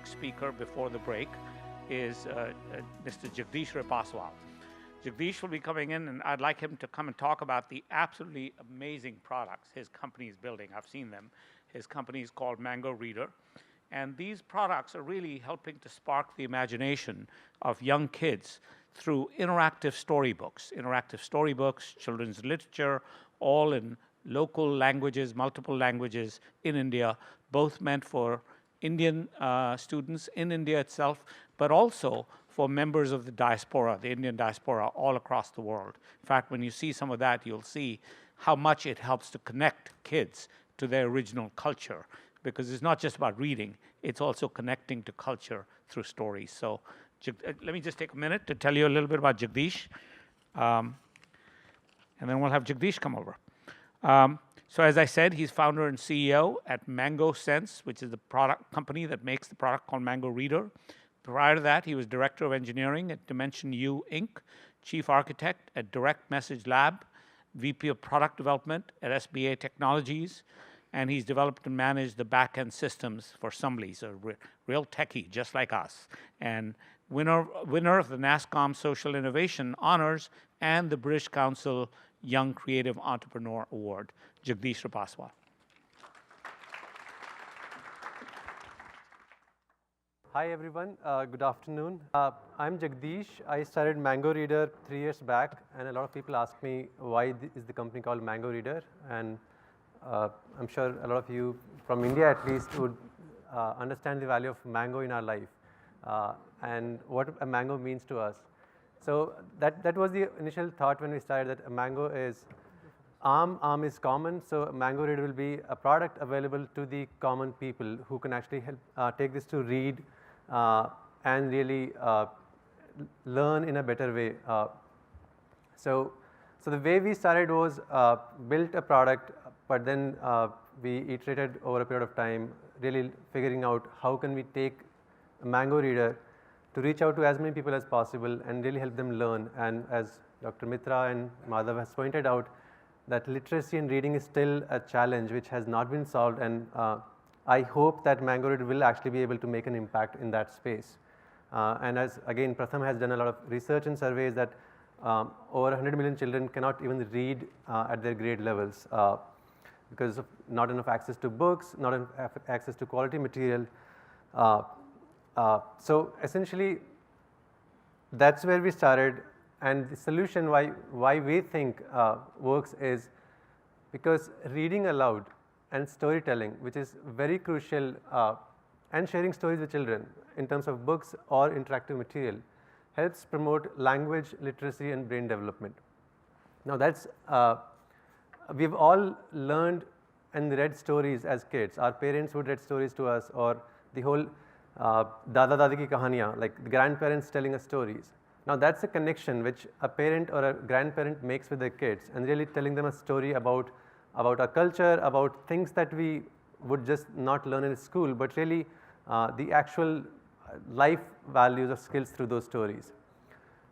next speaker before the break is Mr. Jagdish Repaswal. Jagdish will be coming in, and I'd like him to come and talk about the absolutely amazing products his company is building. I've seen them. His company is called MangoReader. And these products are really helping to spark the imagination of young kids through interactive storybooks, children's literature, all in local languages, multiple languages in India, both meant for Indian students in India itself, but also for members of the diaspora, the Indian diaspora all across the world. In fact, when you see some of that, you'll see how much it helps to connect kids to their original culture, because it's not just about reading, it's also connecting to culture through stories. So let me just take a minute to tell you a little bit about Jagdish, and then we'll have Jagdish come over. So as I said, he's founder and CEO at MangoSense, which is the product company that makes the product called MangoReader. Prior to that, he was Director of Engineering at Dimension U, Inc., Chief Architect at Direct Message Lab, VP of Product Development at SBA Technologies, and he's developed and managed the back-end systems for Sumbly, so real techie, just like us. And winner of the NASSCOM Social Innovation Honors and the British Council Young Creative Entrepreneur Award. Jagdish Repaswal. Hi everyone, good afternoon. I'm Jagdish. I started MangoReader 3 years back, and a lot of people ask me why is the company called MangoReader, and I'm sure a lot of you from India at least would understand the value of mango in our life and what a mango means to us. So that was the initial thought when we started, that a mango is ARM is common, so MangoReader will be a product available to the common people who can actually help take this to read and really learn in a better way. So the way we started was built a product, but then we iterated over a period of time, really figuring out how can we take a MangoReader to reach out to as many people as possible and really help them learn. And as Dr. Mitra and Madhav has pointed out, that literacy and reading is still a challenge which has not been solved, and I hope that MangoReader will actually be able to make an impact in that space. And as again Pratham has done a lot of research and surveys that over 100 million children cannot even read at their grade levels because of not enough access to books, not enough access to quality material. So essentially that's where we started, and the solution why we think works is because reading aloud and storytelling, which is very crucial, and sharing stories with children in terms of books or interactive material, helps promote language literacy and brain development. Now that's, we've all learned and read stories as kids. Our parents would read stories to us, or the whole Dada Dadi ki kahaniyan, like the grandparents telling us stories. Now that's a connection which a parent or a grandparent makes with their kids, and really telling them a story about our culture, about things that we would just not learn in school, but really the actual life values or skills through those stories.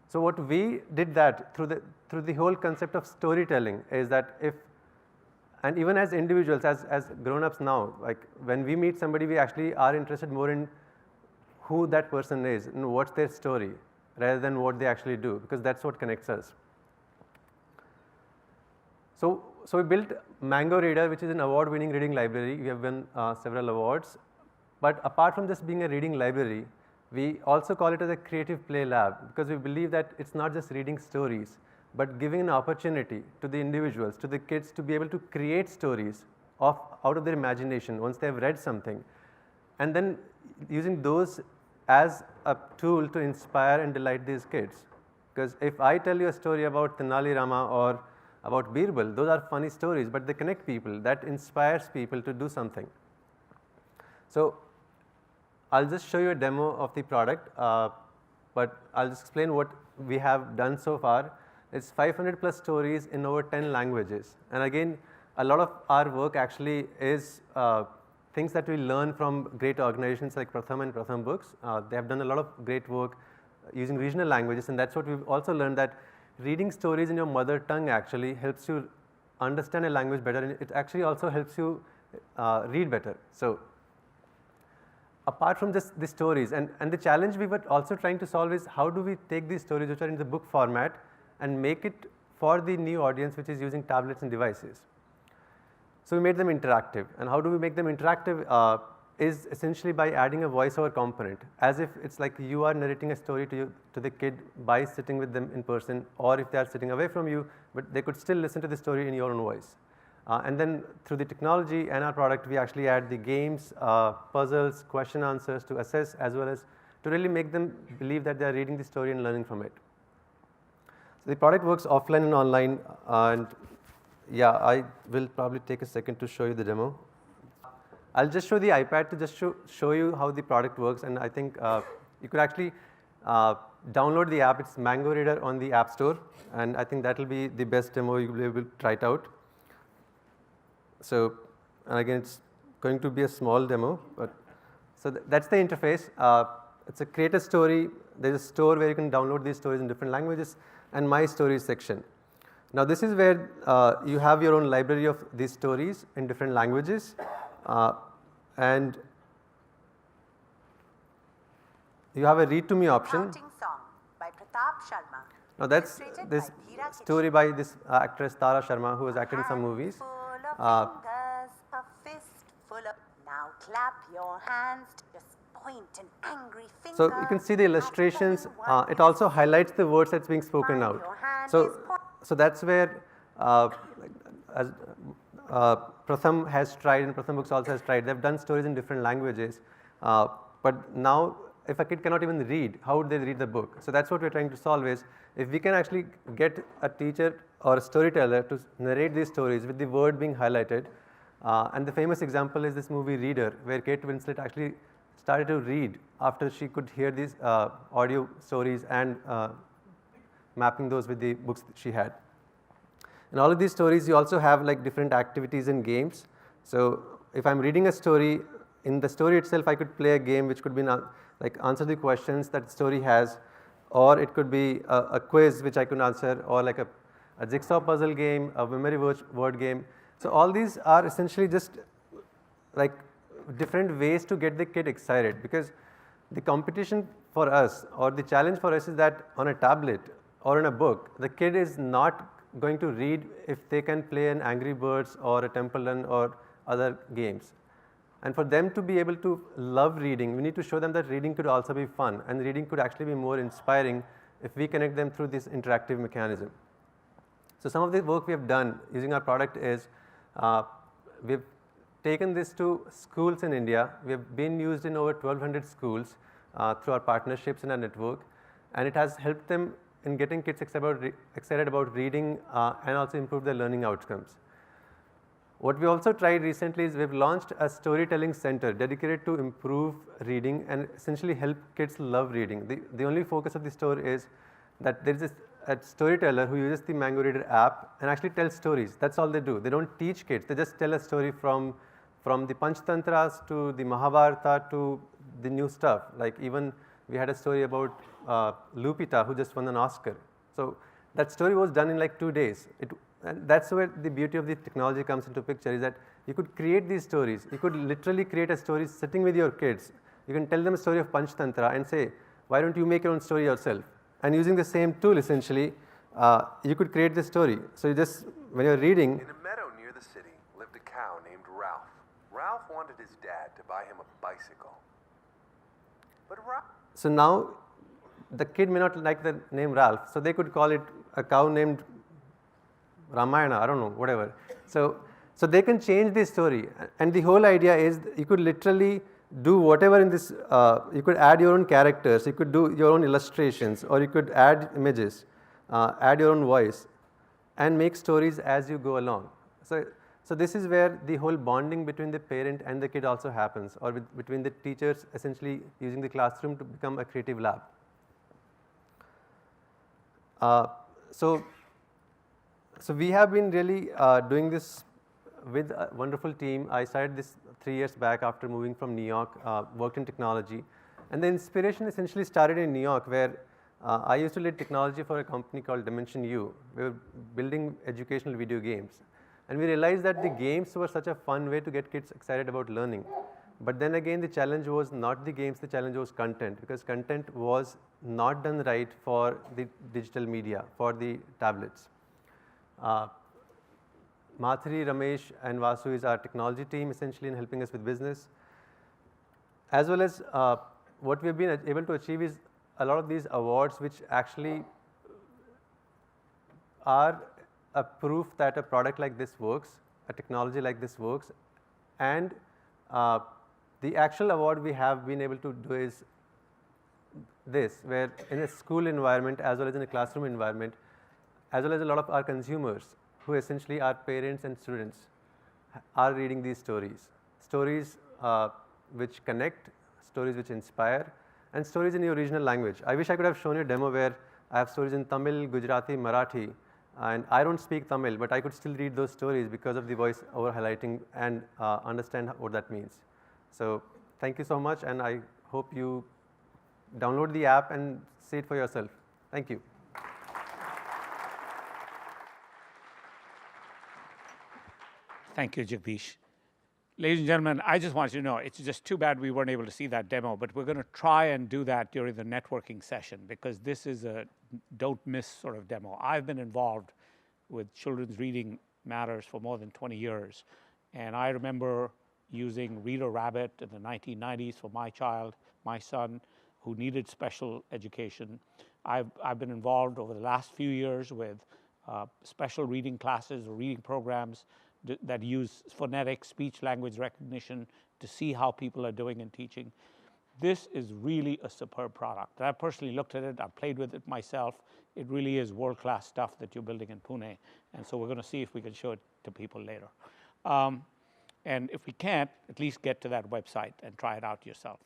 So what we did that through the whole concept of storytelling is that and even as individuals, as grown-ups now, like when we meet somebody, we actually are interested more in who that person is and what's their story, rather than what they actually do, because that's what connects us. So we built MangoReader, which is an award-winning reading library. We have won several awards. But apart from just being a reading library, we also call it as a creative play lab, because we believe that it's not just reading stories, but giving an opportunity to the individuals, to the kids, to be able to create stories out of their imagination once they have read something, and then using those as a tool to inspire and delight these kids. Because if I tell you a story about Tenali Rama or about Birbal, those are funny stories, but they connect people, that inspires people to do something. So I'll just show you a demo of the product, but I'll just explain what we have done so far. It's 500 plus stories in over 10 languages. And again, a lot of our work actually is things that we learn from great organizations like Pratham and Pratham Books. They have done a lot of great work using regional languages, and that's what we've also learned, that reading stories in your mother tongue actually helps you understand a language better, and it actually also helps you read better. So apart from just the stories, and the challenge we were also trying to solve is how do we take these stories which are in the book format and make it for the new audience which is using tablets and devices. So we made them interactive, and how do we make them interactive is essentially by adding a voiceover component, as if it's like you are narrating a story to the kid by sitting with them in person, or if they are sitting away from you, but they could still listen to the story in your own voice. And then through the technology and our product, we actually add the games, puzzles, question answers to assess, as well as to really make them believe that they are reading the story and learning from it. So the product works offline and online, and yeah, I will probably take a second to show you the demo. I'll just show the iPad to just show you how the product works, and I think you could actually download the app. It's MangoReader on the App Store, and I think that will be the best demo. You will be able to try it out. So, and again, it's going to be a small demo, but so that's the interface. It's a create a story. There's a store where you can download these stories in different languages, and my stories section. Now this is where you have your own library of these stories in different languages, and you have a read to me option. Song by Pratap Sharma. Now that's this story by this actress Tara Sharma, who has acted in some movies. A fistful of, now clap your hands, just point an angry finger. So you can see the illustrations. It also highlights the words that's being spoken out. So that's where as Pratham has tried, and Pratham Books also has tried. They've done stories in different languages, but now if a kid cannot even read, how would they read the book? So that's what we're trying to solve is, if we can actually get a teacher or a storyteller to narrate these stories with the word being highlighted, and the famous example is this movie Reader, where Kate Winslet actually started to read after she could hear these audio stories and mapping those with the books that she had. In all of these stories, you also have like different activities and games. So if I'm reading a story, in the story itself, I could play a game which could be like answer the questions that the story has, or it could be a quiz which I could answer, or like a jigsaw puzzle game, a memory word game. So all these are essentially just like different ways to get the kid excited, because the competition for us, or the challenge for us, is that on a tablet or in a book, the kid is not going to read if they can play an Angry Birds or a Temple Run or other games. And for them to be able to love reading, we need to show them that reading could also be fun, and reading could actually be more inspiring if we connect them through this interactive mechanism. So some of the work we have done using our product is, we've taken this to schools in India. We have been used in over 1,200 schools through our partnerships in our network, and it has helped them in getting kids excited about reading and also improve their learning outcomes. What we also tried recently is we've launched a storytelling center dedicated to improve reading and essentially help kids love reading. The only focus of the store is that there is a storyteller who uses the MangoReader app and actually tells stories. That's all they do. They don't teach kids. They just tell a story from the Panchtantras to the Mahabharata to the new stuff. Like even we had a story about Lupita, who just won an Oscar. So that story was done in like 2 days. And that's where the beauty of the technology comes into picture, is that you could create these stories. You could literally create a story sitting with your kids. You can tell them a story of Panchtantra and say, why don't you make your own story yourself? And using the same tool, essentially, you could create the story. So you just, when you're reading. In a meadow near the city lived a cow named Ralph. Ralph wanted his dad to buy him a bicycle. But Ralph. So now the kid may not like the name Ralph, so they could call it a cow named Ramayana, I don't know, whatever. So they can change the story, and the whole idea is you could literally do whatever in this, you could add your own characters, you could do your own illustrations, or you could add images, add your own voice, and make stories as you go along. So this is where the whole bonding between the parent and the kid also happens, or between the teachers essentially using the classroom to become a creative lab. So we have been really doing this with a wonderful team. I started this 3 years back after moving from New York, worked in technology. And the inspiration essentially started in New York, where I used to lead technology for a company called Dimension U. We were building educational video games. And we realized that the games were such a fun way to get kids excited about learning. But then again, the challenge was not the games, the challenge was content, because content was not done right for the digital media, for the tablets. Mathri, Ramesh and Vasu is our technology team essentially in helping us with business. As well as what we've been able to achieve is a lot of these awards which actually are a proof that a product like this works, a technology like this works, and the actual award we have been able to do is this, where in a school environment as well as in a classroom environment, as well as a lot of our consumers who essentially are parents and students are reading these stories. Stories which connect, stories which inspire, and stories in your regional language. I wish I could have shown you a demo where I have stories in Tamil, Gujarati, Marathi, and I don't speak Tamil, but I could still read those stories because of the voice over highlighting and understand what that means. So thank you so much, and I hope you download the app and see it for yourself. Thank you. Thank you, Jagdish. Ladies and gentlemen, I just want you to know, it's just too bad we weren't able to see that demo, but we're going to try and do that during the networking session, because this is a don't miss sort of demo. I've been involved with children's reading matters for more than 20 years, and I remember using Reader Rabbit in the 1990s for my child, my son, who needed special education. I've been involved over the last few years with special reading classes or reading programs that use phonetic speech language recognition to see how people are doing in teaching. This is really a superb product. I personally looked at it, I played with it myself. It really is world-class stuff that you're building in Pune. And so we're going to see if we can show it to people later. And if we can't, at least get to that website and try it out yourself.